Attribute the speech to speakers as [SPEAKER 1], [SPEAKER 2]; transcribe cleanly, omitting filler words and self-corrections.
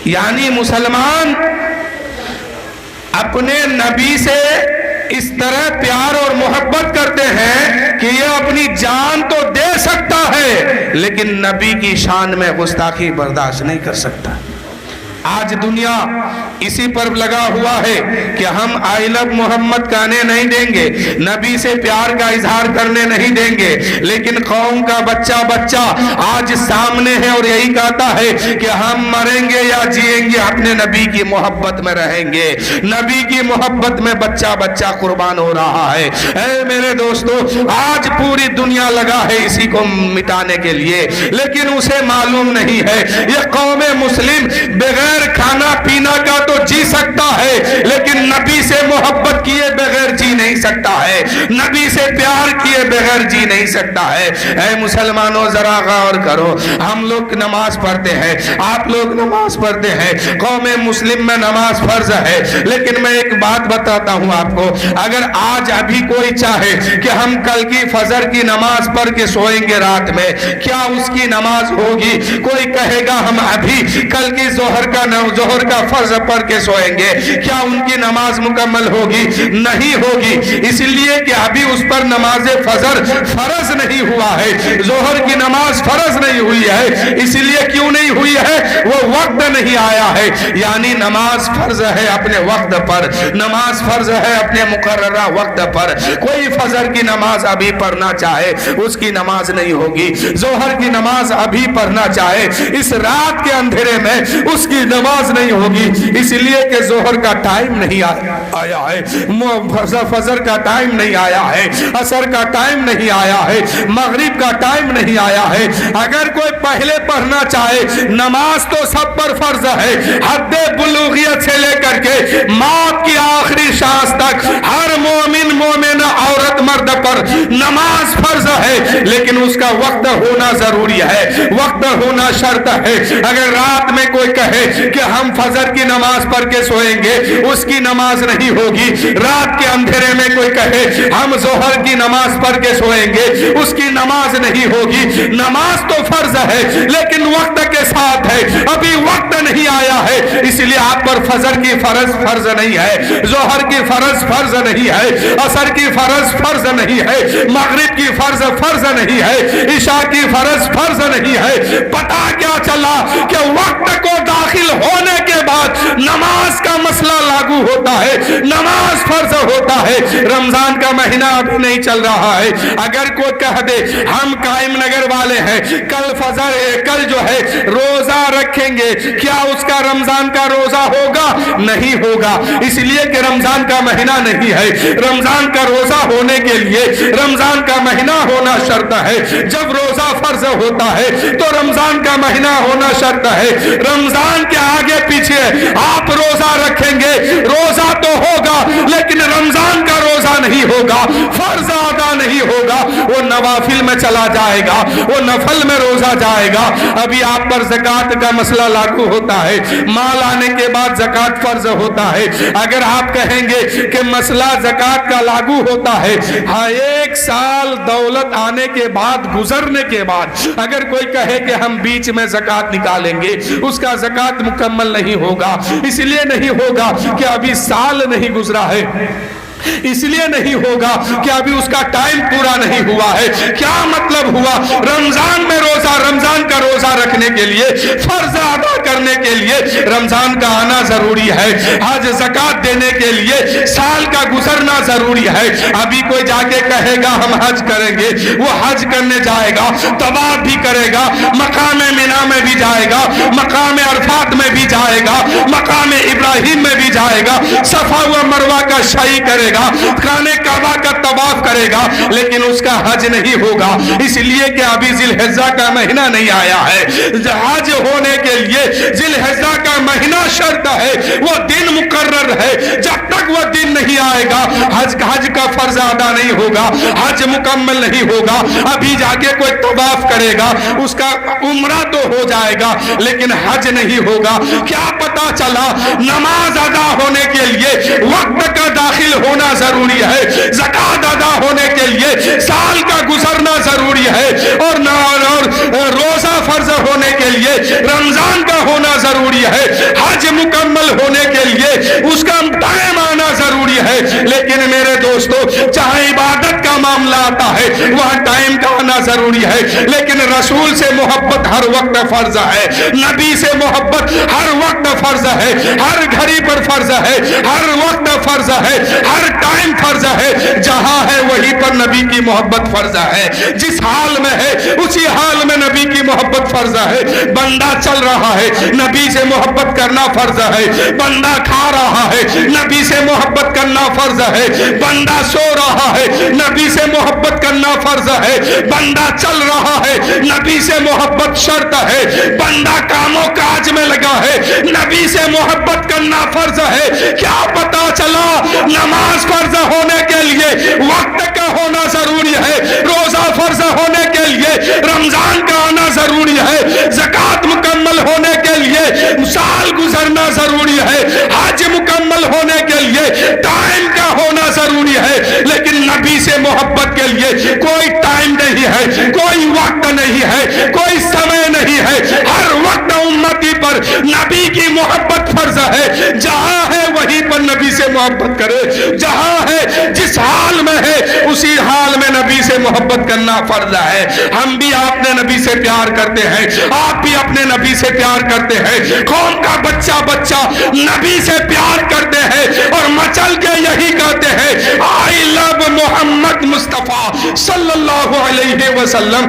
[SPEAKER 1] یعنی مسلمان اپنے نبی سے اس طرح پیار اور محبت کرتے ہیں کہ یہ اپنی جان تو دے سکتا ہے لیکن نبی کی شان میں گستاخی برداشت نہیں کر سکتا۔ آج دنیا اسی پر لگا ہوا ہے کہ ہم آئی لو محمد کہنے نہیں دیں گے، نبی سے پیار کا اظہار کرنے نہیں دیں گے، لیکن قوم کا بچہ آج سامنے ہے اور یہی کہتا ہے کہ ہم مریں گے یا جیئیں گے اپنے نبی کی محبت میں رہیں گے۔ نبی کی محبت میں بچہ قربان ہو رہا ہے۔ اے میرے دوستو، آج پوری دنیا لگا ہے اسی کو مٹانے کے لیے، لیکن اسے معلوم نہیں ہے یہ قوم مسلم بغیر کھانا پینا کا تو جی سکتا ہے لیکن نبی سے محبت کیے بغیر جی نہیں سکتا ہے، نبی سے پیار کیے بغیر جی نہیں سکتا ہے۔ اے مسلمانوں ذرا غور کرو، ہم لوگ نماز پڑھتے ہیں، آپ لوگ نماز پڑھتے ہیں، قوم مسلم میں نماز فرض ہے، لیکن میں ایک بات بتاتا ہوں آپ کو، اگر آج ابھی کوئی چاہے کہ ہم کل کی فجر کی نماز پڑھ کے سوئیں گے رات میں، کیا اس کی نماز ہوگی؟ کوئی کہے گا ہم ابھی کل کی ظہر کا فرض پڑھ کے سوئیں گے، کیا ان کی نماز مکمل ہوگی؟ نہیں ہوگی، اس لیے کہ ابھی اس پر نماز فجر فرض نہیں ہوا ہے، ظہر کی نماز فرض نہیں ہوئی ہے۔ اس لیے کیوں نہیں ہوئی ہے؟ وہ وقت نہیں آیا ہے۔ یعنی نماز فرض ہے اپنے وقت پر، نماز فرض ہے اپنے مقررہ وقت پر۔ کوئی فجر کی نماز ابھی پڑھنا چاہے اس کی نماز نہیں ہوگی، ظہر کی نماز ابھی پڑھنا چاہے اس رات کے اندھیرے میں اس کی نماز نہیں ہوگی، اس لیے کہ ظہر کا ٹائم نہیں آیا ہے، فجر کا ٹائم نہیں آیا ہے، عصر کا ٹائم نہیں آیا ہے، مغرب کا ٹائم نہیں آیا ہے۔ اگر کوئی پہلے پڑھنا چاہے، نماز تو سب پر فرض ہے، حد بلوغیت سے لے کر کے موت کی آخری سانس تک ہر مومن مومنہ عورت مرد پر نماز فرض ہے، لیکن اس کا وقت ہونا ضروری ہے، وقت ہونا شرط ہے۔ اگر رات میں کوئی کہے کہ ہم فجر کی نماز پڑھ کے سوئیں گے، اس کی نماز نہیں ہوگی۔ رات کے اندھیرے میں کوئی کہے ہم ظہر کی نماز پڑھ کے سوئیں گے، اس کی نماز نہیں ہوگی۔ نماز تو فرض ہے لیکن وقت کے ساتھ ہے، ابھی وقت نہیں آیا ہے، اس لیے آپ پر فجر کی فرض نہیں ہے، ظہر کی فرض نہیں ہے، عصر کی فرض نہیں ہے، مغرب کی فرض نہیں ہے، عشاء کی فرض نہیں ہے۔ پتہ کیا چلا کہ وقت کو داخل ہونے کے بعد نماز کا مسئلہ لاگو ہوتا ہے، نماز فرض ہوتا ہے۔ رمضان کا مہینہ ابھی نہیں چل رہا ہے، اگر کوئی کہہ دے ہم قائم نگر والے ہیں، کل جو ہے روزہ رکھیں گے، کیا اس کا رمضان کا روزہ ہوگا؟ نہیں ہوگا، اس لیے کہ رمضان کا مہینہ نہیں ہے۔ رمضان کا روزہ ہونے کے لیے رمضان کا مہینہ ہونا شرط ہے۔ جب روزہ فرض ہوتا ہے تو رمضان کا مہینہ ہونا شرط ہے۔ رمضان کے آگے پیچھے آپ روزہ رکھیں گے، روزہ تو ہوگا لیکن رمضان کا روزہ نہیں ہوگا، فرض ادا نہیں ہوگا، وہ نوافل میں چلا جائے گا، وہ نفل میں روزہ جائے گا۔ ابھی آپ پر زکوٰۃ کا مسئلہ لاگو ہوتا ہے، مال آنے کے بعد زکوٰۃ فرض ہوتا ہے۔ اگر آپ کہیں گے کہ مسئلہ زکوٰۃ کا لاگو ہوتا ہے، ہاں 1 سال دولت آنے کے بعد گزرنے کے بعد اگر کوئی کہے کہ ہم بیچ میں زکوٰۃ نکالیں گے، اس کا زکوٰۃ مکمل نہیں ہوگا۔ اس لیے نہیں ہوگا کہ ابھی سال نہیں گزرا ہے، اس لیے نہیں ہوگا کہ ابھی اس کا ٹائم پورا نہیں ہوا ہے۔ کیا مطلب ہوا؟ رمضان میں روزہ، رمضان کا روزہ رکھنے کے لیے، فرض ادا کرنے کے لیے رمضان کا آنا ضروری ہے۔ حج زکوٰۃ دینے کے لیے سال کا گزرنا ضروری ہے۔ ابھی کوئی جا کے کہے گا ہم حج کریں گے، وہ حج کرنے جائے گا، طواف بھی کرے گا، مقام مینا میں بھی جائے گا، مقام عرفات میں بھی جائے گا، مقام ابراہیم میں بھی جائے گا، صفا و مروہ کا سعی کرے گا، خانہ کعبہ کا طواف کرے گا، لیکن اس کا حج نہیں ہوگا، اس لیے کہ ابھی ذی الحجہ کا مہینہ نہیں آیا ہے۔ حج ہونے کے لیے ذی الحجہ کا مہینہ شرط ہے، وہ دن مقرر ہے، جب تک وہ دن نہیں آئے گا حج کا فرض ادا نہیں ہوگا، حج مکمل نہیں ہوگا۔ ابھی جا کے کوئی طواف کرے گا، اس کا عمرہ تو ہو جائے گا لیکن حج نہیں ہوگا۔ کیا پتا چلا؟ نماز ادا ہونے کے لیے وقت کا داخل ہونا ضروری ہے، زکات ادا ہونے کے لیے سال کا گزرنا ضروری ہے، اور روزہ فرض ہونے کے لیے رمضان کا ہونا ضروری ہے، حج مکمل ہونے کے لیے اس کا ٹائم آنا ضروری ہے۔ لیکن میرے دوستو، چاہے عبادت کا معاملہ آتا ہے وہاں ٹائم کا آنا ضروری ہے، لیکن رسول سے محبت ہر وقت فرض ہے، نبی سے محبت ہر وقت فرض ہے، ہر گھڑی پر فرض ہے، ہر وقت فرض ہے، ہر ٹائم فرض ہے۔ جہاں ہے وہیں پر نبی کی محبت فرض ہے، جس حال میں ہے اسی حال میں نبی کی محبت فرض ہے۔ بندہ چل رہا ہے، نبی سے محبت کرنا فرض ہے، بندہ کھا رہا ہے، نبی سے محبت کرنا فرض ہے، بندہ سو رہا ہے، نبی سے محبت کرنا فرض ہے، بندہ چل رہا ہے، نبی سے محبت شرط ہے، بندہ کام و کاج میں لگا ہے، نبی سے محبت کرنا فرض ہے۔ کیا پتا چلا؟ نماز فرض ہونے کے لیے وقت کا ہونا ضروری ہے، روزہ فرض ہونے کے لیے رمضان کا آنا ضروری ہے، زکات مکمل ہونے کے لیے سال گزرنا ضروری ہے، حج مکمل ہونے کے لیے ٹائم کا ہونا ضروری ہے۔ لیکن نبی سے محبت کے لیے کوئی ٹائم نہیں ہے، کوئی وقت نہیں ہے، کوئی سمے نہیں ہے، ہر وقت امتی پر نبی کی محبت فرض ہے۔ جہاں ہے وہیں پر نبی سے محبت کرے، جہاں ہے جس حال میں ہے اسی حال میں نبی سے محبت کرنا فرض ہے۔ ہم بھی اپنے نبی سے پیار کرتے ہیں، آپ بھی اپنے نبی سے پیار کرتے ہیں، قوم کا بچہ بچہ نبی سے پیار کرتے ہیں اور مچل کے یہی کہتے ہیں آئی لو محمد مصطفیٰ صلی اللہ علیہ وسلم۔